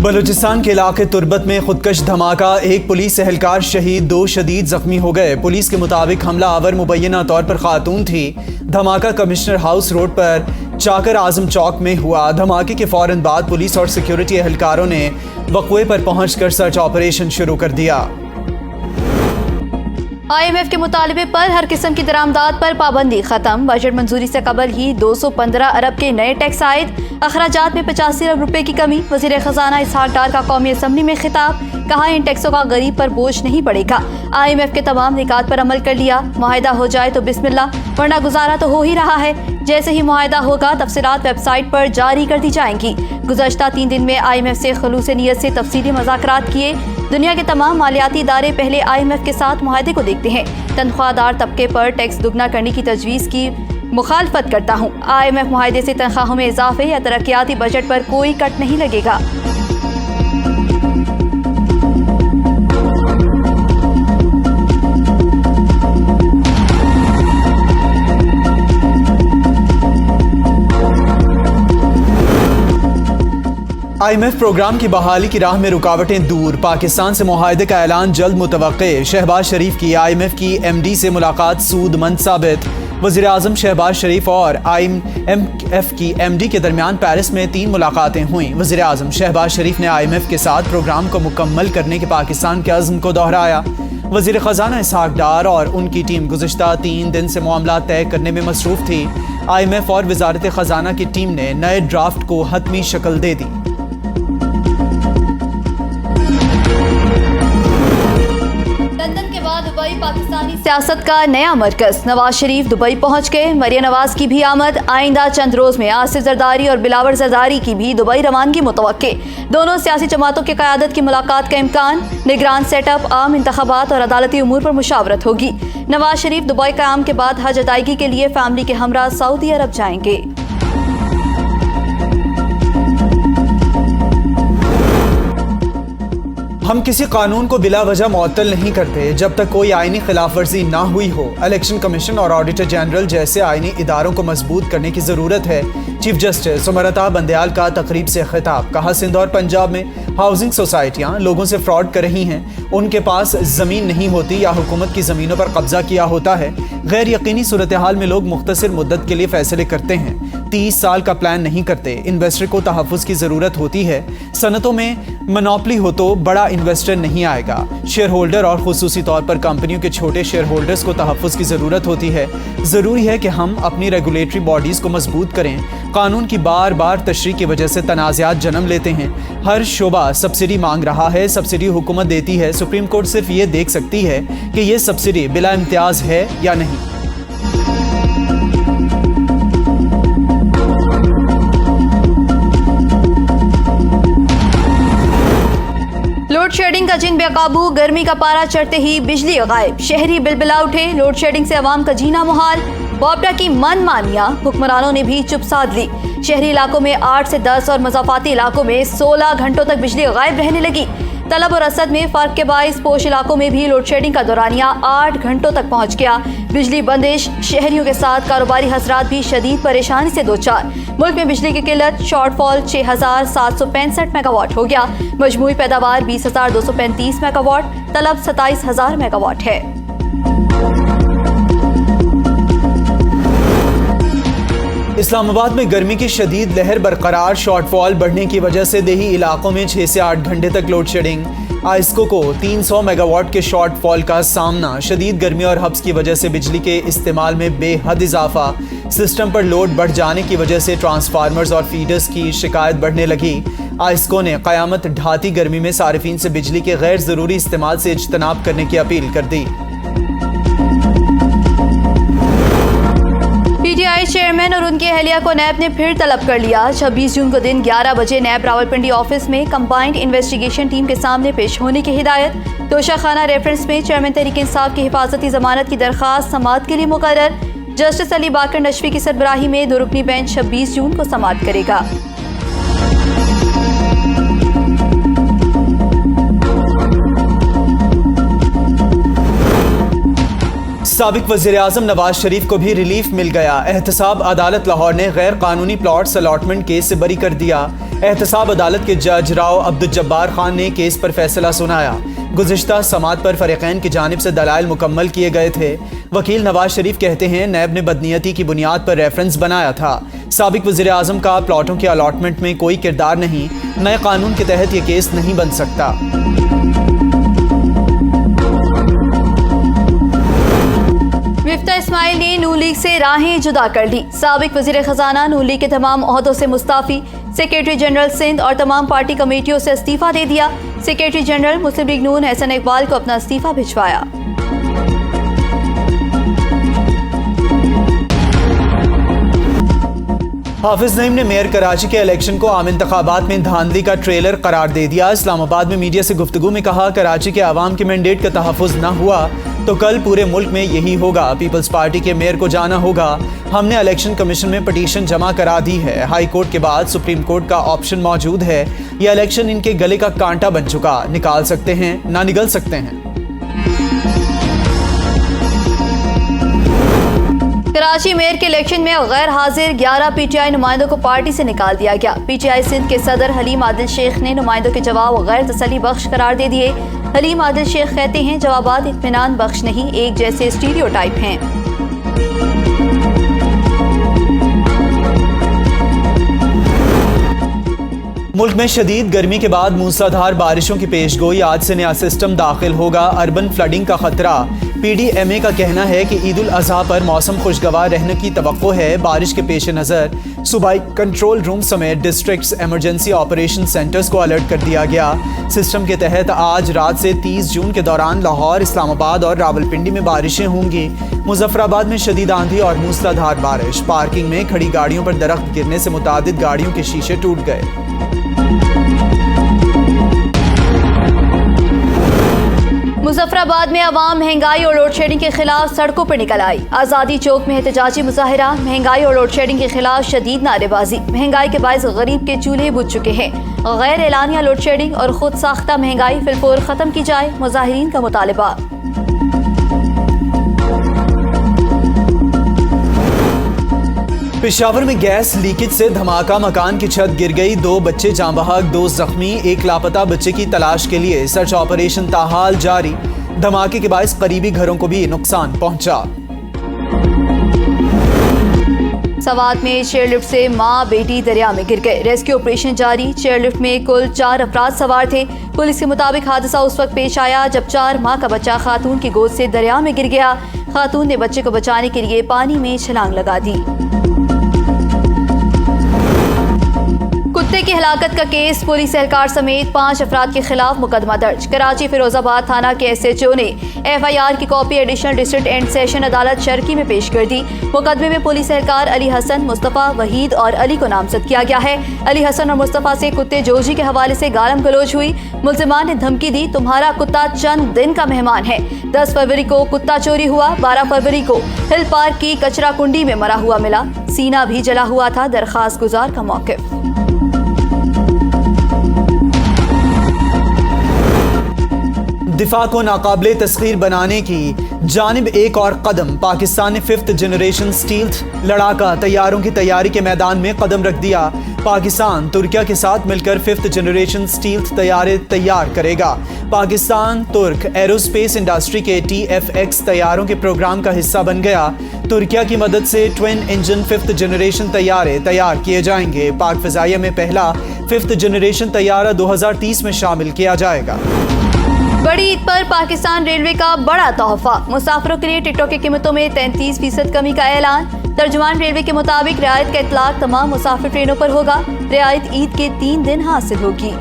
बलूचिस्तान के इलाके तुर्बत में खुदकश धमाका, एक पुलिस एहलकार शहीद, 2 शदीद जख्मी हो गए। पुलिस के मुताबिक हमला आवर मुबैना तौर पर खातून थी। धमाका कमिश्नर हाउस रोड पर चाकर आजम चौक में हुआ। धमाके के फौरन बाद पुलिस और सिक्योरिटी एहलकारों ने वक़्वे पर पहुंचकर सर्च ऑपरेशन शुरू कर दिया। IMF के मुतालबे पर हर किस्म की दरामदात पर पाबंदी खत्म। बजट मंजूरी से कबल ही 215 अरब के नए टैक्स आयद, अखराजात में 85 अरब रुपए की कमी। वजीर खजाना इसहाक डार का कौमी असम्बली में खिताब, कहा इन टैक्सों का गरीब पर बोझ नहीं पड़ेगा। IMF के तमाम निकात पर अमल कर लिया, मुआहिदा हो जाए तो बिस्मिल्लाह, वरना गुजारा तो हो ही रहा है। जैसे ही मुआहिदा होगा तफसीलात वेबसाइट पर जारी कर दी जाएंगी। गुज़श्ता 3 दिन में IMF से खलूस नियत से तफसीली मुज़ाकरात किए। दुनिया के तमाम मालियाती इदारे पहले IMF के साथ मुआहदे को देखते हैं। तनख्वाहदार तबके पर टैक्स दुगना करने की तजवीज़ की मुखालफत करता हूँ। IMF मुआहदे से तनख्वाहों में इजाफे या तरक्याती बजट पर कोई कट नहीं लगेगा। IMF प्रोग्राम की बहाली की राह में रुकावटें दूर, पाकिस्तान से मुआहदे का ऐलान जल्द मुतवक्के। शहबाज शरीफ की IMF की MD से मुलाकात सूदमंद साबित। वज़ीर आज़म शहबाज शरीफ और IMF की MD के दरमियान पेरिस में 3 मुलाकातें हुईं। वज़ीर आज़म शहबाज शरीफ ने IMF के साथ प्रोग्राम को मुकम्मल करने के पाकिस्तान के अज़्म को दोहराया। वज़ीर ख़जाना इसहाक डार और उनकी टीम गुज़श्ता 3 दिन से मामला तय करने में मसरूफ़ थी। IMF और वज़ारत ख़जाना की टीम ने नए ड्राफ्ट को हतमी शक्ल दे दी। दुबई पाकिस्तानी सियासत का नया मरकज। नवाज शरीफ दुबई पहुंच गए। मरियम नवाज की भी आमद। आइंदा चंद रोज में आसिफ जरदारी और बिलावर जरदारी की भी दुबई रवानगी मुतवक्के। दोनों सियासी जमातों की क़यादत की मुलाकात का इम्कान। निगरान सेटअप, आम इंतखाबात और अदालती उमूर पर मुशावरत होगी। नवाज शरीफ दुबई क़याम के बाद हज अदायगी के लिए फैमिली के हमरा सऊदी अरब जाएंगे। हम किसी कानून को बिला वजह मुअत्तल नहीं करते जब तक कोई आईनी खिलाफ वर्जी ना हुई हो। इलेक्शन कमीशन और ऑडिटर जनरल जैसे आईनी इदारों को मजबूत करने की ज़रूरत है। चीफ जस्टिस उमरता बंदयाल का तकरीब से खिताब, कहा सिंध और पंजाब में हाउसिंग सोसाइटियाँ लोगों से फ्रॉड कर रही हैं। उनके पास ज़मीन नहीं होती या हुकूमत की ज़मीनों पर कब्जा किया होता है। गैर यकीनी सूरत हाल में लोग मुख्तसर मुद्दत के लिए फैसले करते हैं, 30 साल का प्लान नहीं करते। इन्वेस्टर को तहफ़्फ़ुज़ की ज़रूरत होती है। सनतों में मोनोपली हो तो बड़ा इन्वेस्टर नहीं आएगा। शेयर होल्डर और खुसूसी तौर पर कंपनियों के छोटे शेयर होल्डर्स को तहफ़्फ़ुज़ की ज़रूरत होती है। ज़रूरी है कि हम अपनी रेगुलेटरी बॉडीज़ को मजबूत करें। कानून की बार बार तशरीह की वजह से तनाज़ात जन्म लेते हैं। हर शोबा सब्सिडी मांग रहा है, सब्सिडी हुकूमत देती है। सुप्रीम कोर्ट सिर्फ ये देख सकती है कि ये सब्सिडी बिला इम्तियाज़ है या नहीं। लोड शेडिंग का जिन बेकाबू, गर्मी का पारा चढ़ते ही बिजली गायब। शहरी बिलबिला उठे। लोड शेडिंग से अवाम का जीना मुहाल। बॉबडा की मन मानिया, हुक्मरानों ने भी चुप साध ली। शहरी इलाकों में 8 से 10 और मज़ाफ़ाती इलाकों में 16 घंटों तक बिजली गायब रहने लगी। तलब और रसद में फ़र्क के बाइस पोश इलाकों में भी लोड शेडिंग का दौरानिया 8 घंटों तक पहुँच गया। बिजली बंदिश, शहरियों के साथ कारोबारी हजरात भी शदीद परेशानी से दो चार। मुल्क में बिजली की किल्लत, शॉर्टफॉल 6765 मेगावाट हो गया। मजमूई पैदावार 20,235 मेगावाट, तलब 27,000 मेगावाट है। इस्लामाबाद में गर्मी की शदीद लहर बरकरार। शॉर्टफॉल बढ़ने की वजह से देही इलाकों में 6 से 8 घंटे तक लोड शेडिंग। आइस्को को 300 मेगावाट के शॉर्टफॉल का सामना। शदीद गर्मी और हब्स की वजह से बिजली के इस्तेमाल में बेहद इजाफा। सिस्टम पर लोड बढ़ जाने की वजह से ट्रांसफार्मर्स और फीडर्स की शिकायत बढ़ने लगी। आइस्को ने क़यामत ढाती गर्मी में सारिफीन से बिजली के गैर ज़रूरी इस्तेमाल से इज्तनाब करने की अपील कर दी। PTI चेयरमैन और उनकी अहलिया को नैब ने फिर तलब कर लिया। 26 जून को दिन 11 बजे नैब रावलपिंडी ऑफिस में कंबाइंड इन्वेस्टिगेशन टीम के सामने पेश होने की हिदायत। तोशाखाना रेफरेंस में चेयरमैन तहरीक इंसाफ की हिफाजती जमानत की दरख्वास्त समाअत के लिए मुकर्रर। जस्टिस अली बाकर नशवी की सरबराही में 2 रुकनी बेंच 26 जून को समाअत करेगा। साबिक वज़ीर आज़म नवाज शरीफ को भी रिलीफ मिल गया। एहतसाब अदालत लाहौर ने गैर कानूनी प्लॉट्स अलॉटमेंट केस से बरी कर दिया। एहतसाब अदालत के जज राव अब्दुल जब्बार खान ने केस पर फैसला सुनाया। गुज़िश्ता समात पर फरीक़ैन की जानिब से दलाइल मुकम्मल किए गए थे। वकील नवाज शरीफ कहते हैं नैब ने बदनीयती की बुनियाद पर रेफरेंस बनाया था। साबिक वज़ीर आज़म का प्लॉटों के अलॉटमेंट में कोई किरदार नहीं, नए कानून के तहत ये केस नहीं बन सकता। मिफ्ता इस्माइल ने नून लीग से राहें जुदा कर ली। साबिक वज़ीर ख़जाना नून लीग के तमाम ओहदों से मुस्ताफ़ी, सेक्रेटरी जनरल सिंध और तमाम पार्टी कमेटियों से इस्तीफ़ा दे दिया। सेक्रेटरी जनरल मुस्लिम लीग नून एहसन इकबाल को अपना इस्तीफ़ा भिजवाया। हाफिज नईम ने मेयर कराची के इलेक्शन को आम इंतखाबात में धांधली का ट्रेलर करार दे दिया। इस्लामाबाद में मीडिया से गुफ्तगू में कहा, कराची के आवाम के मैंडेट का तहफ़्फ़ुज़ न हुआ तो कल पूरे मुल्क में यही होगा। पीपल्स पार्टी के मेयर को जाना होगा। हमने इलेक्शन कमीशन में पटीशन जमा करा दी है। हाई कोर्ट के बाद सुप्रीम कोर्ट का ऑप्शन मौजूद है। यह इलेक्शन इनके गले का कांटा बन चुका, निकाल सकते हैं ना निगल सकते हैं। कराची मेयर के इलेक्शन में गैर हाजिर 11 पीटीआई नुमाइंदों को पार्टी से निकाल दिया गया। पीटीआई सिंध के सदर हलीम आदिल शेख ने नुमाइंदों के जवाब गैर तसल्ली बख्श करार दे दिए। हलीम आदिल शेख कहते हैं जवाबात इत्मीनान बख्श नहीं, एक जैसे स्टीरियोटाइप हैं। मुल्क में शदीद गर्मी के बाद मूसलाधार बारिशों की पेशगोई, आज से नया सिस्टम दाखिल होगा। अर्बन फ्लडिंग का खतरा। पीडीएमए का कहना है कि ईद उल अजहा पर मौसम खुशगवार रहने की तवक्को है। बारिश के पेश नज़र सूबाई कंट्रोल रूम समेत डिस्ट्रिक्ट्स इमरजेंसी ऑपरेशन सेंटर्स को अलर्ट कर दिया गया। सिस्टम के तहत आज रात से 30 जून के दौरान लाहौर, इस्लामाबाद और रावलपिंडी में बारिशें होंगी। मुजफ्फराबाद में शदीद आंधी और मूसलाधार बारिश। पार्किंग में खड़ी गाड़ियों पर दरख्त गिरने से मुतादिद गाड़ियों के शीशे टूट गए। मुजफ्फराबाद में अवाम महंगाई और लोड शेडिंग के खिलाफ सड़कों पर निकल आई। आज़ादी चौक में एहतजाजी मुजाहिरा। महंगाई और लोड शेडिंग के खिलाफ शदीद नारेबाजी। महंगाई के बायस गरीब के चूल्हे बुझ चुके हैं। गैर एलानिया लोड शेडिंग और खुद साख्ता महंगाई फिलफौर खत्म की जाए, मुजाहिरीन का मुतालबा। पेशावर में गैस लीकेज से धमाका, मकान की छत गिर गई। 2 बच्चे जाँ बहक, 2 जख्मी। एक लापता बच्चे की तलाश के लिए सर्च ऑपरेशन ताहाल जारी। धमाके के बायस करीबी घरों को भी नुकसान पहुंचा। सवात में चेयरलिफ्ट से मां बेटी दरिया में गिर गए, रेस्क्यू ऑपरेशन जारी। चेयरलिफ्ट में कुल 4 अफराद सवार थे। पुलिस के मुताबिक हादसा उस वक्त पेश आया जब 4 माह का बच्चा खातून की गोद से दरिया में गिर गया। खातून ने बच्चे को बचाने के लिए पानी में छलांग लगा दी। कुत्ते की हलाकत का केस, पुलिस एहलकार समेत 5 अफराद के खिलाफ मुकदमा दर्ज। कराची फिरोजाबाद थाना के SHO ने FIR की copy additional district and session अदालत शर्की में पेश कर दी। मुकदमे में पुलिस एहलकार अली हसन, मुस्तफ़ा, वहीद और अली को नामजद किया गया है। अली हसन और मुस्तफ़ा से कुत्ते जोजी के हवाले से गालम गलोच हुई। मुल्जिमान ने धमकी दी, तुम्हारा कुत्ता चंद दिन का मेहमान है। 10 फरवरी को कुत्ता चोरी हुआ। 12 फरवरी को हिल पार्क की कचरा कुंडी में मरा हुआ मिला। सीना भी जला हुआ था। दरखास्त गुजार का मौक़िफ़। दिफा को नाकाबिले तस्खीर बनाने की जानिब एक और कदम। पाकिस्तान ने 5th जनरेशन स्टील्थ लड़ाका तैयारों की तैयारी के मैदान में कदम रख दिया। पाकिस्तान तुर्किया के साथ मिलकर 5th जनरेशन स्टील्थ तैयारे तैयार करेगा। पाकिस्तान तुर्क एरोस्पेस इंडस्ट्री के TFX तैयारों के प्रोग्राम का हिस्सा बन गया। तुर्किया की मदद से ट्विन इंजन 5th जनरेशन तैयारे तैयार किए जाएंगे। पाक फ़िज़ाइया में पहला 5th जनरेशन तैयारा 2030 में शामिल किया जाएगा। बड़ी ईद पर पाकिस्तान रेलवे का बड़ा तोहफा। मुसाफिरों के लिए टिकटों की कीमतों में 33% कमी का ऐलान। तर्जुमान रेलवे के मुताबिक रियायत का इतलाक तमाम मुसाफिर ट्रेनों पर होगा। रियायत ईद के 3 दिन हासिल होगी।